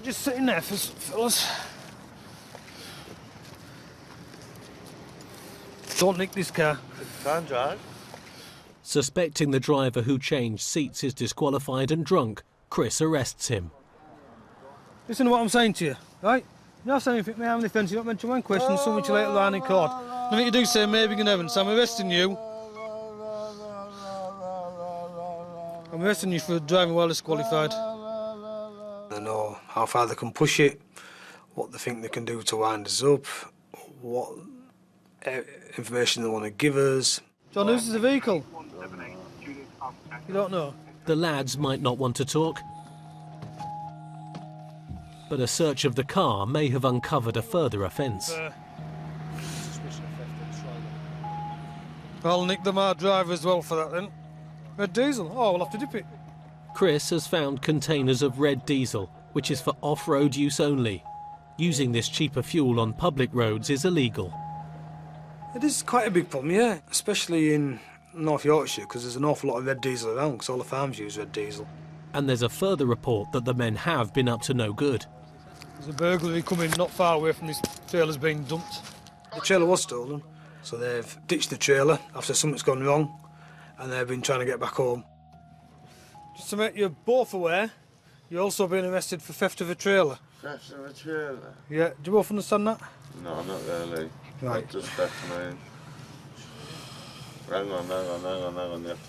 Just sitting there, fellas. Don't nick this car. Can't drive. Suspecting the driver who changed seats is disqualified and drunk, Chris arrests him. Listen to what I'm saying to you, right? You're not saying anything, I'm defence, you're not mentioning one question, so much later on in court. Nothing you do say, maybe in heaven, so I'm arresting you. I'm arresting you for driving while disqualified. They know how far they can push it, what they think they can do to wind us up, what information they want to give us. John, whose is the vehicle? You don't know? The lads might not want to talk, but a search of the car may have uncovered a further offence. I'll nick the mad driver as well for that then. Red diesel? Oh, we'll have to dip it. Chris has found containers of red diesel, which is for off-road use only. Using this cheaper fuel on public roads is illegal. It is quite a big problem, yeah, especially in North Yorkshire, because there's an awful lot of red diesel around, because all the farms use red diesel. And there's a further report that the men have been up to no good. There's a burglary coming not far away from this trailer's being dumped. The trailer was stolen, so they've ditched the trailer after something's gone wrong, and they've been trying to get back home. Just to make you both aware, you're also being arrested for theft of a trailer. Theft of a trailer? Yeah, do you both understand that? No, not really. Right. What does theft mean? Hang on. You have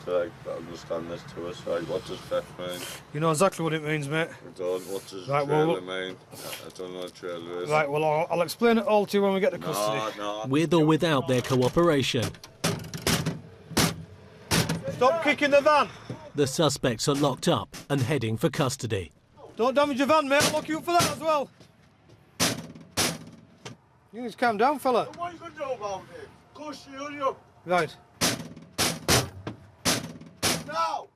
to understand this to us. Right, what does theft mean? You know exactly what it means, mate. I don't. What does right, trailer mean? I don't know what trailer is. Right, well, I'll explain it all to you when we get to custody. No. With or without their cooperation. Stop kicking the van! The suspects are locked up and heading for custody. Don't damage your van, mate. I'll lock you up for that as well. You just calm down, fella. What are you going to do about it? Hurry up. Right. Now!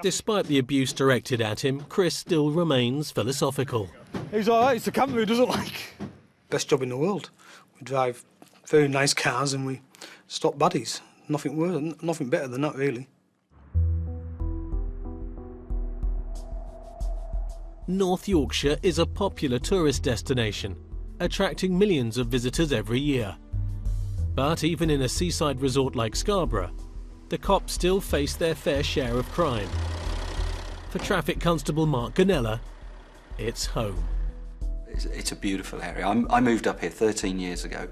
Despite the abuse directed at him, Chris still remains philosophical. He's all right. It's the camera he doesn't like. Best job in the world. We drive very nice cars and we stop baddies. Nothing worse, nothing better than that, really. North Yorkshire is a popular tourist destination, attracting millions of visitors every year. But even in a seaside resort like Scarborough, the cops still face their fair share of crime. For Traffic Constable Mark Ganella, it's home. It's a beautiful area. I moved up here 13 years ago.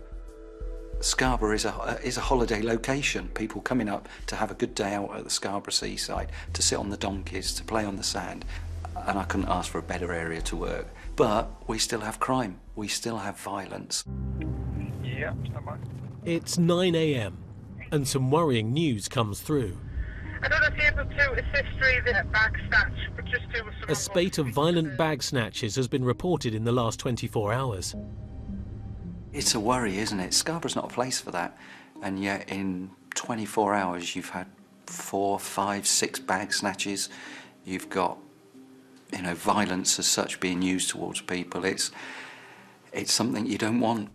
Scarborough is a holiday location. People coming up to have a good day out at the Scarborough seaside, to sit on the donkeys, to play on the sand. And I couldn't ask for a better area to work. But we still have crime. We still have violence. Yeah, stand by. It's 9 a.m. and some worrying news comes through. I don't know if you're able to assist with a bag snatch, but just do some... A spate of violent bag snatches has been reported in the last 24 hours. It's a worry, isn't it? Scarborough's not a place for that. And yet in 24 hours you've had 4, 5, 6 bag snatches. You've got, you know, violence as such being used towards people. It's something you don't want.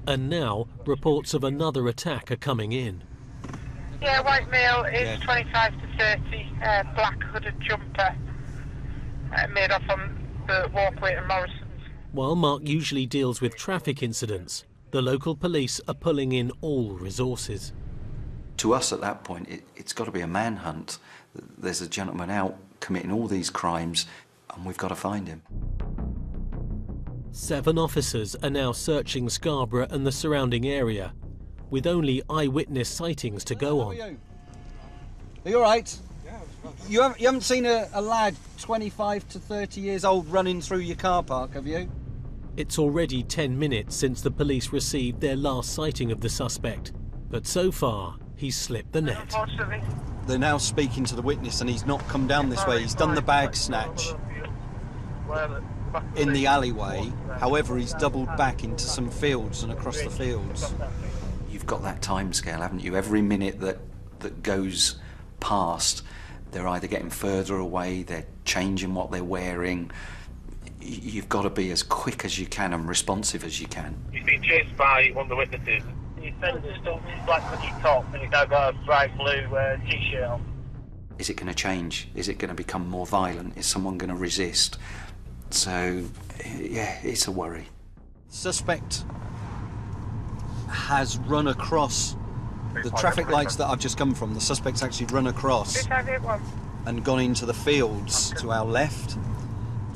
And now reports of another attack are coming in. Yeah, white male is 25 to 30, black hooded jumper, made off on the walkway at Morrison's. While Mark usually deals with traffic incidents, the local police are pulling in all resources. To us at that point, it's got to be a manhunt. There's a gentleman out committing all these crimes and we've got to find him. 7 officers are now searching Scarborough and the surrounding area, with only eyewitness sightings to go on. Are you all right? You haven't seen a lad 25 to 30 years old running through your car park, have you? It's already 10 minutes since the police received their last sighting of the suspect, but so far he's slipped the net. They're now speaking to the witness and he's not come down this way. He's done the bag snatch. in the alleyway. However, he's doubled back into some fields and across the fields. You've got that time scale, haven't you? Every minute that goes past, they're either getting further away, they're changing what they're wearing. You've got to be as quick as you can and responsive as you can. He's been chased by one of the witnesses. His fender stuff, his black hoodie top, and he's now got a bright blue t-shirt on. Is it going to change? Is it going to become more violent? Is someone going to resist? So, yeah, it's a worry. Suspect has run across the traffic lights that I've just come from. The suspect's actually run across and gone into the fields to our left,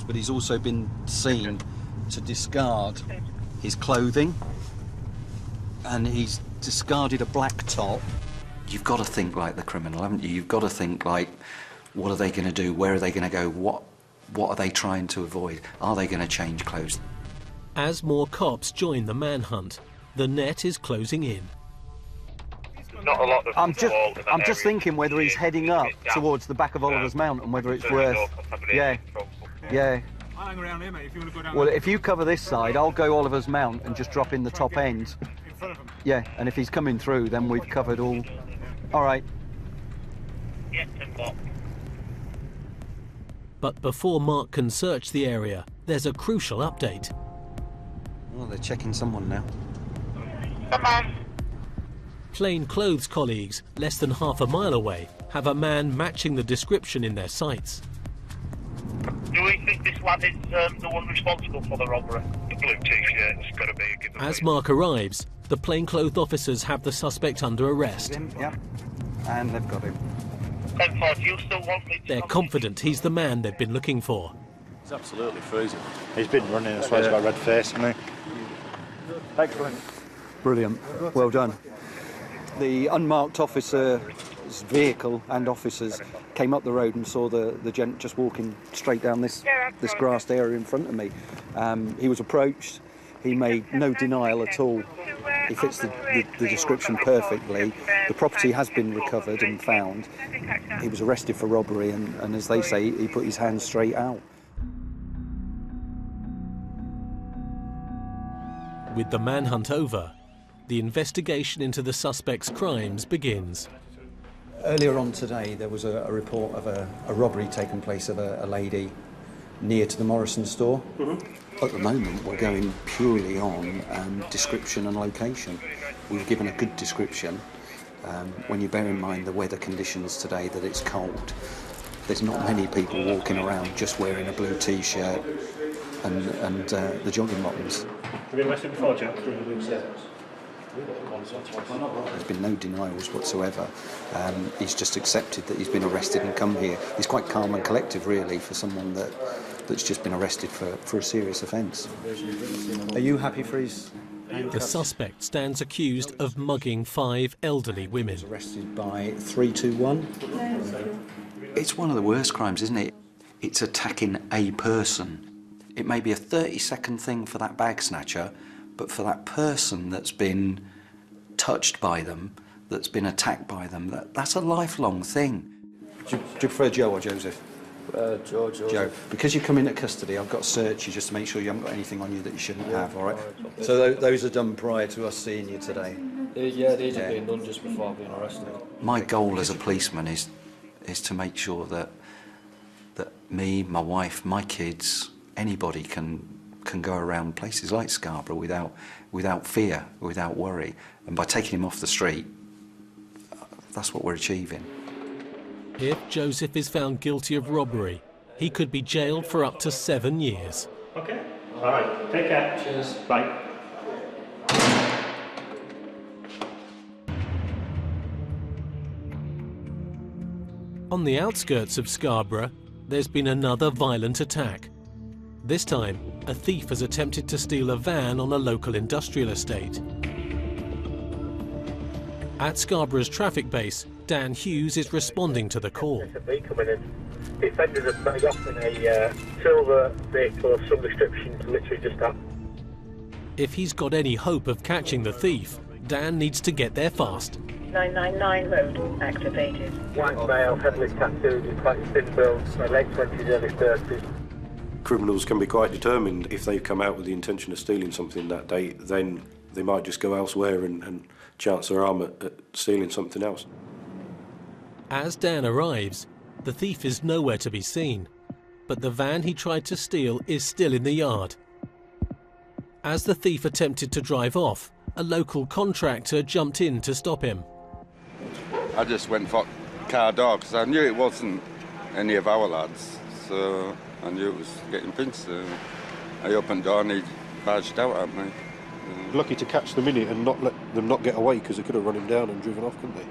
but he's also been seen to discard his clothing, and he's discarded a black top. You've got to think like the criminal, haven't you? You've got to think like, what are they going to do? Where are they going to go? What are they trying to avoid? Are they going to change clothes? As more cops join the manhunt, the net is closing in. Not a lot of I'm just thinking whether he's heading up towards the back of Oliver's Mount and whether it's worth. Yeah. I'll hang around here, mate, if you want to go down. Well, if you cover this side, I'll go Oliver's Mount and just drop in the top end. In front of him. Yeah, and if he's coming through, then we've covered all. All right. Yeah, 10 block. But before Mark can search the area, there's a crucial update. Oh, they're checking someone now. Come on. Plainclothes colleagues, less than half a mile away, have a man matching the description in their sights. Do we think this lad is the one responsible for the robbery? The blue t-shirt's got to be a giveaway. As Mark arrives, the plainclothes officers have the suspect under arrest. Yep, and they've got him. 10-4, do you still want me to... They're confident he's the man they've been looking for. He's absolutely freezing. He's been running, that's why he's got a red face, hasn't he? Excellent. Brilliant. Well done. The unmarked officer's vehicle and officers came up the road and saw the gent just walking straight down this grassed area in front of me. He was approached. He made no denial at all. He fits the description perfectly. The property has been recovered and found. He was arrested for robbery and as they say, he put his hands straight out. With the manhunt over, the investigation into the suspect's crimes begins. Earlier on today, there was a report of a robbery taking place of a lady near to the Morrison store. At the moment, we're going purely on description and location. We've given a good description. When you bear in mind the weather conditions today, that it's cold, there's not many people walking around just wearing a blue t-shirt and the jogging bottoms. Have you been arrested before, Joe? There's been no denials whatsoever. He's just accepted that he's been arrested and come here. He's quite calm and collective, really, for someone that's just been arrested for a serious offence. Are you happy for his handcuffs? The suspect stands accused of mugging 5 elderly women. He was arrested by 321. It's one of the worst crimes, isn't it? It's attacking a person. It may be a 30-second thing for that bag snatcher, but for that person that's been touched by them, that's been attacked by them, that's a lifelong thing. Do you prefer Joe or Joseph? Joe. Because you come into custody, I've got to search you just to make sure you haven't got anything on you that you shouldn't have, all right? So those are done prior to us seeing you today? Yeah, these have been done just before I've been arrested. My goal as a policeman is to make sure that me, my wife, my kids, anybody can go around places like Scarborough without fear, without worry. And by taking him off the street, that's what we're achieving. If Joseph is found guilty of robbery, he could be jailed for up to 7 years. Okay. All right. Take care. Cheers. Bye. On the outskirts of Scarborough, there's been another violent attack. This time, a thief has attempted to steal a van on a local industrial estate. At Scarborough's traffic base, Dan Hughes is responding to the call. The offenders have made off in a silver vehicle of some description to literally just that. If he's got any hope of catching the thief, Dan needs to get there fast. 999 mode activated. White male, heavily tattooed, with quite thin build, late 20s, early 30s. Criminals can be quite determined. If they've come out with the intention of stealing something that day, then they might just go elsewhere and chance their arm at stealing something else. As Dan arrives, the thief is nowhere to be seen, but the van he tried to steal is still in the yard. As the thief attempted to drive off, a local contractor jumped in to stop him. I just went for car door because I knew it wasn't any of our lads, so I knew it was getting pinched. So I opened the door and he barged out at me. Lucky to catch them in it and not let them not get away, because they could have run him down and driven off, couldn't they?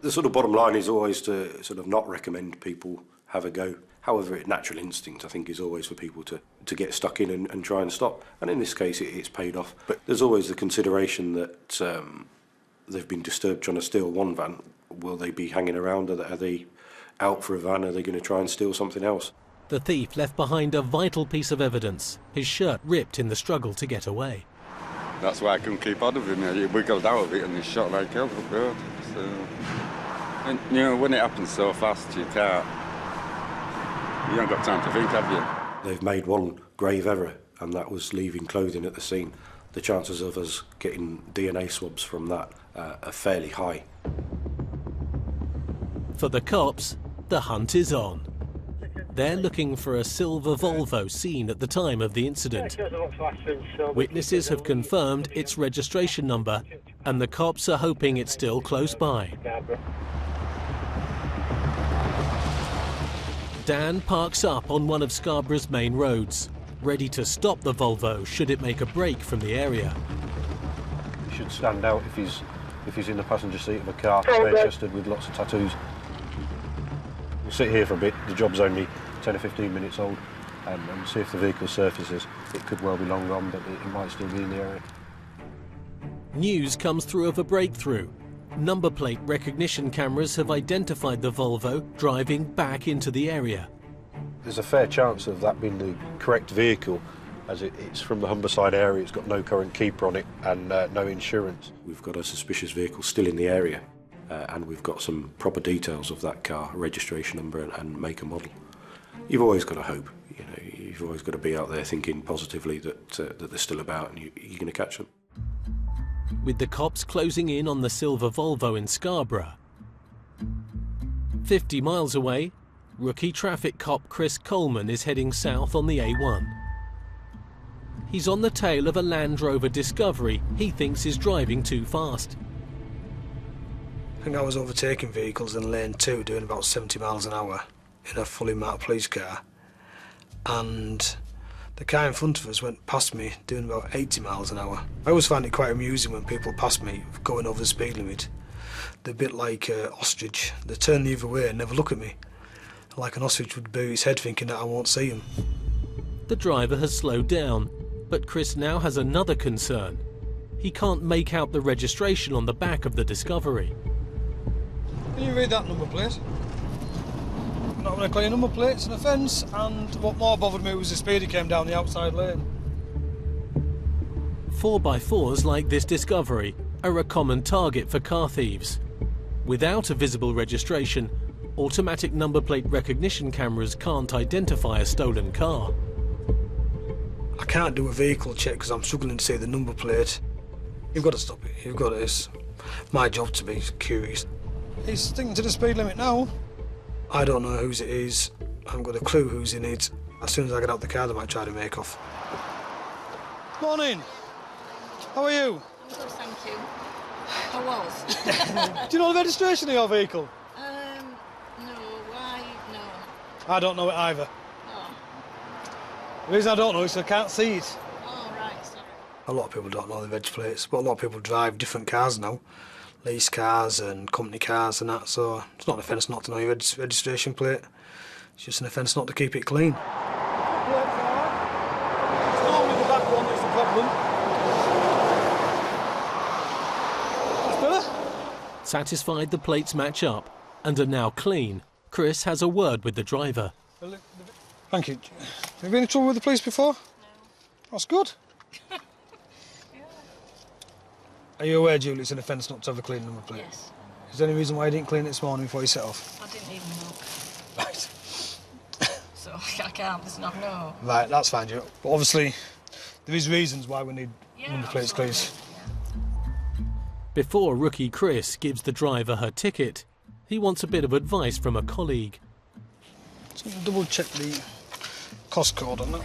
The sort of bottom line is always to sort of not recommend people have a go. However, natural instinct, I think, is always for people to get stuck in and try and stop. And in this case, it's paid off. But there's always the consideration that they've been disturbed trying to steal one van. Will they be hanging around? Are they out for a van? Are they going to try and steal something else? The thief left behind a vital piece of evidence, his shirt ripped in the struggle to get away. That's why I couldn't keep on of him. He wiggled out of it and he shot like hell up the road. So, and, you know, when it happens so fast, you haven't got time to think, have you? They've made one grave error, and that was leaving clothing at the scene. The chances of us getting DNA swabs from that are fairly high. For the cops, the hunt is on. They're looking for a silver Volvo seen at the time of the incident. Witnesses have confirmed its registration number, and the cops are hoping it's still close by. Dan parks up on one of Scarborough's main roads, ready to stop the Volvo should it make a break from the area. He should stand out if he's in the passenger seat of a car, bare-chested with lots of tattoos. We'll sit here for a bit. The job's only 10 or 15 minutes old, and see if the vehicle surfaces. It could well be long gone, but it might still be in the area. News comes through of a breakthrough. Number plate recognition cameras have identified the Volvo driving back into the area. There's a fair chance of that being the correct vehicle, as it's from the Humberside area. It's got no current keeper on it and no insurance. We've got a suspicious vehicle still in the area, and we've got some proper details of that car, registration number and make and model. You've always got to hope. You know, you've always got to be out there thinking positively that they're still about and you're going to catch them. With the cops closing in on the silver Volvo in Scarborough. 50 miles away, rookie traffic cop Chris Coleman is heading south on the A1. He's on the tail of a Land Rover Discovery he thinks is driving too fast. I think I was overtaking vehicles in lane 2 doing about 70 miles an hour in a fully marked police car, and the car in front of us went past me doing about 80 miles an hour. I always find it quite amusing when people pass me going over the speed limit. They're a bit like an ostrich. They turn the other way and never look at me, like an ostrich would bow its head thinking that I won't see him. The driver has slowed down, but Chris now has another concern. He can't make out the registration on the back of the Discovery. Can you read that number plate? Not going to clear number plate, it's an offence, and what more bothered me was the speed he came down the outside lane. 4x4s like this Discovery are a common target for car thieves. Without a visible registration, automatic number plate recognition cameras can't identify a stolen car. I can't do a vehicle check because I'm struggling to see the number plate. You've got to stop it, you've got to. It's my job to be curious. He's sticking to the speed limit now. I don't know whose it is. I haven't got a clue who's in it. As soon as I get out the car, they might try to make off. Morning. How are you? I'm good, thank you. I was. Do you know the registration of your vehicle? No, why? No. I don't know it either. Oh. The reason I don't know is I can't see it. Oh, right, sorry. A lot of people don't know the reg plates, but a lot of people drive different cars now. Lease cars and company cars and that, so it's not an offence not to know your registration plate. It's just an offence not to keep it clean. It's normally the back one that's the problem. Satisfied the plates match up and are now clean, Chris has a word with the driver. Thank you. Have you been in trouble with the police before? No. That's good. Are you aware, Julie, it's an offence not to have a clean number plate? Yes. Is there any reason why you didn't clean it this morning before you set off? I didn't even look. Right. So. I can't. There's no. Right, that's fine, Joe. But obviously, there is reasons why we need number plates, please. Before rookie Chris gives the driver her ticket, he wants a bit of advice from a colleague. So double check the cost code on that.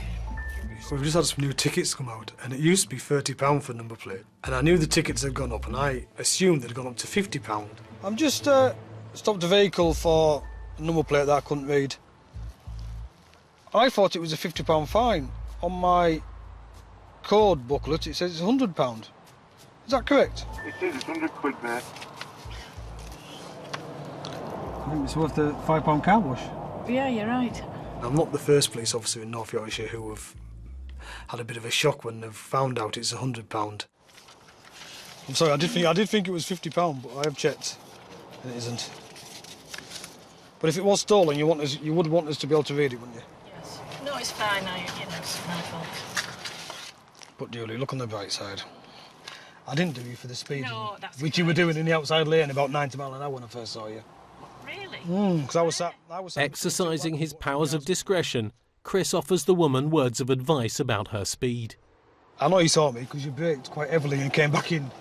We've just had some new tickets come out, and it used to be £30 for a number plate. And I knew the tickets had gone up, and I assumed they'd gone up to £50. I'm just stopped a vehicle for a number plate that I couldn't read. I thought it was a £50 fine. On my code booklet, it says it's £100. Is that correct? It says it's £100, mate. I think it's worth the £5 car wash. Yeah, you're right. I'm not the first police officer in North Yorkshire who have had a bit of a shock when they've found out it's £100. I'm sorry, I did think it was £50, but I have checked, and it isn't. But if it was stolen, you would want us to be able to read it, wouldn't you? Yes. No, it's fine. It's my fault. But Julie, look on the bright side. I didn't do you for the speeding, which you were doing in the outside lane about 90 miles an hour when I first saw you. Really? Because I was sat Exercising his powers of discretion, Chris offers the woman words of advice about her speed. I know you saw me because you braked quite heavily and came back in.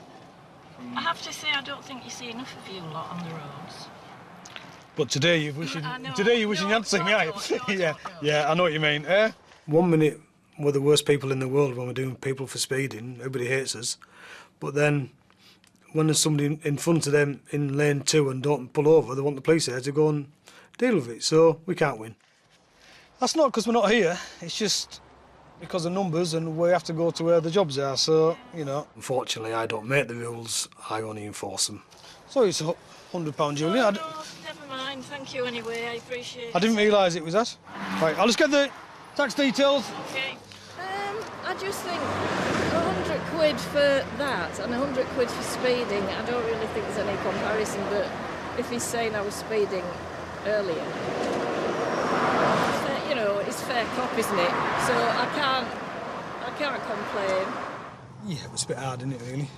I have to say, I don't think you see enough of you lot on the roads. But today you're wishing you hadn't seen me, are you? Yeah, I know what you mean. 1 minute we're the worst people in the world when we're doing people for speeding. Everybody hates us. But then when there's somebody in front of them in lane 2 and don't pull over, they want the police there to go and deal with it. So we can't win. That's not because we're not here. It's just because of numbers and we have to go to where the jobs are. So, you know. Unfortunately, I don't make the rules. I only enforce them. So it's £100, Julia. No, never mind. Thank you anyway. I appreciate it. I didn't realise it was that. Right, I'll just get the tax details. Okay. I just think £100 for that and £100 for speeding, I don't really think there's any comparison, but if he's saying I was speeding earlier, it's fair cop, isn't it? So I can't complain. Yeah, it was a bit hard, isn't it, really?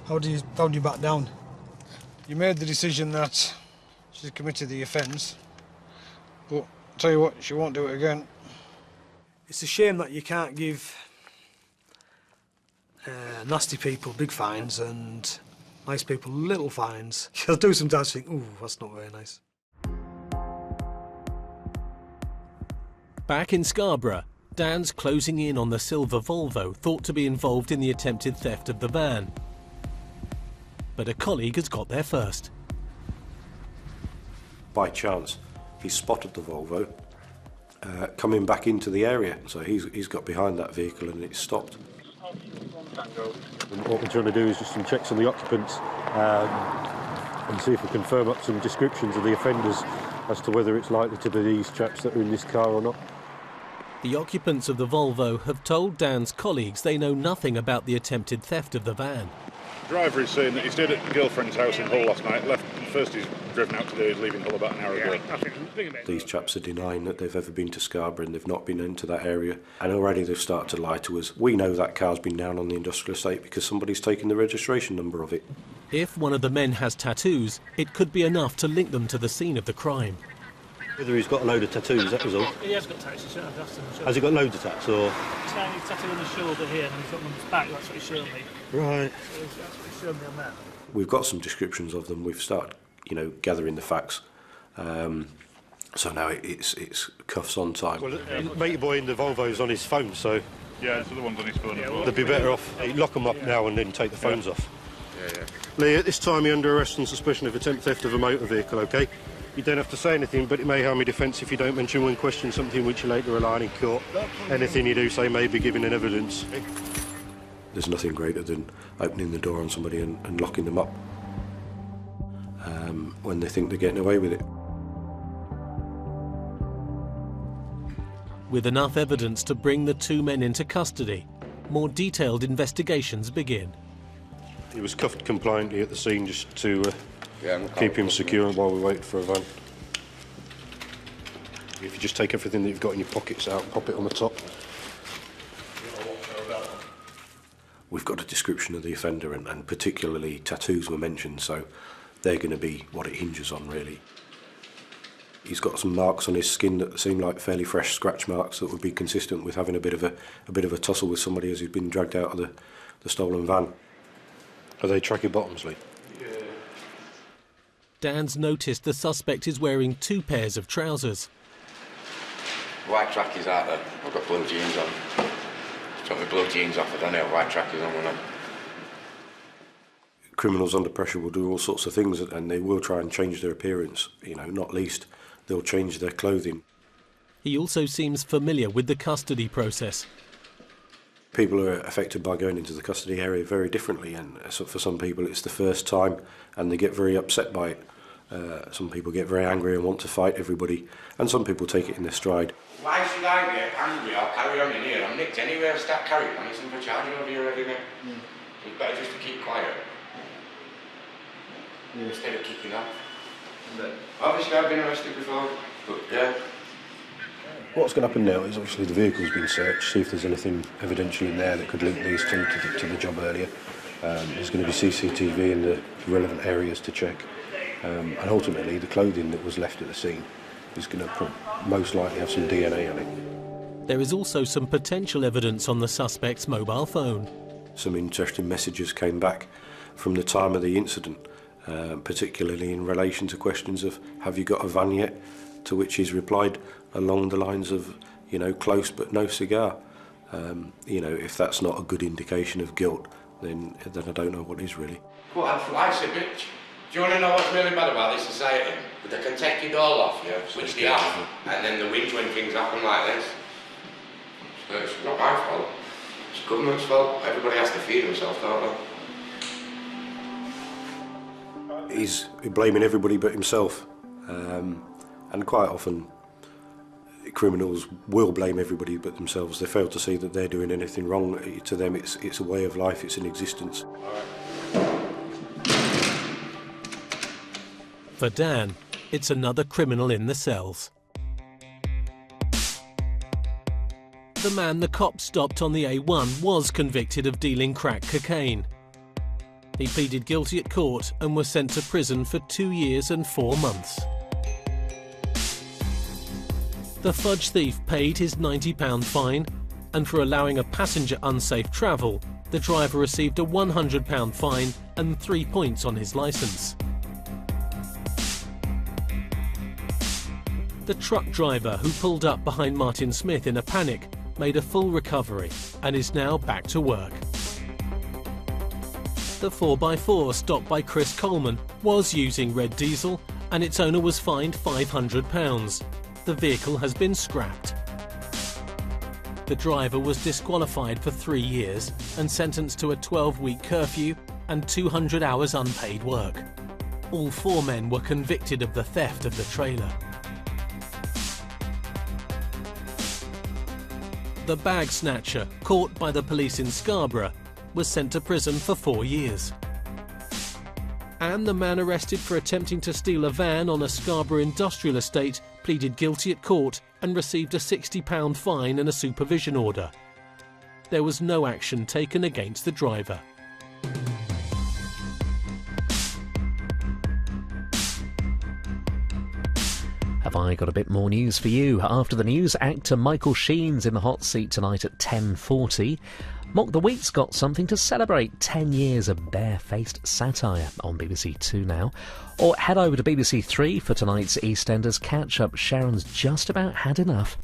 How do you back down? You made the decision that she's committed the offence, but I'll tell you what, she won't do it again. It's a shame that you can't give nasty people big fines and nice people little fines. You'll do sometimes think, ooh, that's not very nice. Back in Scarborough, Dan's closing in on the silver Volvo thought to be involved in the attempted theft of the van. But a colleague has got there first. By chance, he spotted the Volvo coming back into the area, so he's got behind that vehicle and it's stopped. And what we're trying to do is just some checks on the occupants and see if we can firm up some descriptions of the offenders as to whether it's likely to be these chaps that are in this car or not. The occupants of the Volvo have told Dan's colleagues they know nothing about the attempted theft of the van. The driver is saying that he stayed at girlfriend's house in Hull last night, left first he's driven out today, he's leaving Hull about an hour ago. These chaps are denying that they've ever been to Scarborough and they've not been into that area, and already they've started to lie to us. We know that car's been down on the industrial estate because somebody's taken the registration number of it. If one of the men has tattoos, it could be enough to link them to the scene of the crime. Whether he's got a load of tattoos, that was all. He has got tattoos, I've asked him. Has he got loads of tats, or...? Tiny tattoo on the shoulder here, and he's got one on his back, that's what he showed me. Right. So that's what he showed me on that. We've got some descriptions of them, we've started, gathering the facts. So now it's cuffs on time. Well, matey boy in the Volvo's on his phone, so... Yeah, the other one's on his phone as well. They'd be better off. Lock them up now and then take the phones off. Yeah. Lee, at this time you're under arrest on suspicion of attempt theft of a motor vehicle, OK? You don't have to say anything, but it may harm your defence if you don't mention when questioned something which you later rely on in court. Anything you do say may be given in evidence. There's nothing greater than opening the door on somebody and locking them up when they think they're getting away with it. With enough evidence to bring the two men into custody, more detailed investigations begin. He was cuffed compliantly at the scene just to keep him secure while we wait for a van. If you just take everything that you've got in your pockets out, pop it on the top. We've got a description of the offender and particularly tattoos were mentioned, so they're going to be what it hinges on, really. He's got some marks on his skin that seem like fairly fresh scratch marks that would be consistent with having a bit of a tussle with somebody as he'd been dragged out of the stolen van. Are they tracky bottoms, Lee? Yeah. Dan's noticed the suspect is wearing 2 pairs of trousers. White trackies out there. I've got blue jeans on. Took my blue jeans off, I don't have white trackies on when I'm... Criminals under pressure will do all sorts of things, and they will try and change their appearance, you know, not least they'll change their clothing. He also seems familiar with the custody process. People are affected by going into the custody area very differently, and so for some people it's the first time and they get very upset by it. Some people get very angry and want to fight everybody, and some people take it in their stride. Why should I get angry? I'll carry on in here. I'm nicked anyway. I'll start carrying on. It's in for charging over here every minute. It's better just to keep quiet. Instead of kicking off. Obviously I've been arrested before, but yeah. What's going to happen now is obviously the vehicle's been searched, see if there's anything evidential in there that could link these two to the job earlier. There's going to be CCTV in the relevant areas to check. And ultimately the clothing that was left at the scene is going to most likely have some DNA on it. There is also some potential evidence on the suspect's mobile phone. Some interesting messages came back from the time of the incident, particularly in relation to questions of, have you got a van yet? To which he's replied along the lines of, you know, close but no cigar. You know, if that's not a good indication of guilt, then I don't know what is really. Well, life's a bitch. Do you want to know what's really bad about this society? That they can take your doll off you, which they have, and then the whinge when things happen like this. So it's not my fault. It's the government's fault. Everybody has to feed himself, don't they? He's blaming everybody but himself. And quite often criminals will blame everybody but themselves. They fail to see that they're doing anything wrong. To them it's a way of life, it's an existence. For Dan, it's another criminal in the cells. The man the cops stopped on the A1 was convicted of dealing crack cocaine. He pleaded guilty at court and was sent to prison for 2 years and 4 months. The fudge thief paid his £90 fine, and for allowing a passenger unsafe travel, the driver received a £100 fine and 3 points on his licence. The truck driver who pulled up behind Martin Smith in a panic made a full recovery and is now back to work. The 4x4 stopped by Chris Coleman was using red diesel and its owner was fined £500. The vehicle has been scrapped. The driver was disqualified for 3 years and sentenced to a 12-week curfew and 200 hours unpaid work. All 4 men were convicted of the theft of the trailer. The bag snatcher, caught by the police in Scarborough, was sent to prison for 4 years. And the man arrested for attempting to steal a van on a Scarborough industrial estate pleaded guilty at court and received a £60 fine and a supervision order. There was no action taken against the driver. Have I got a bit more news for you? After the news, actor Michael Sheen's in the hot seat tonight at 10:40. Mock the Week's got something to celebrate 10 years of barefaced satire on BBC 2 now. Or head over to BBC 3 for tonight's EastEnders catch-up. Sharon's just about had enough.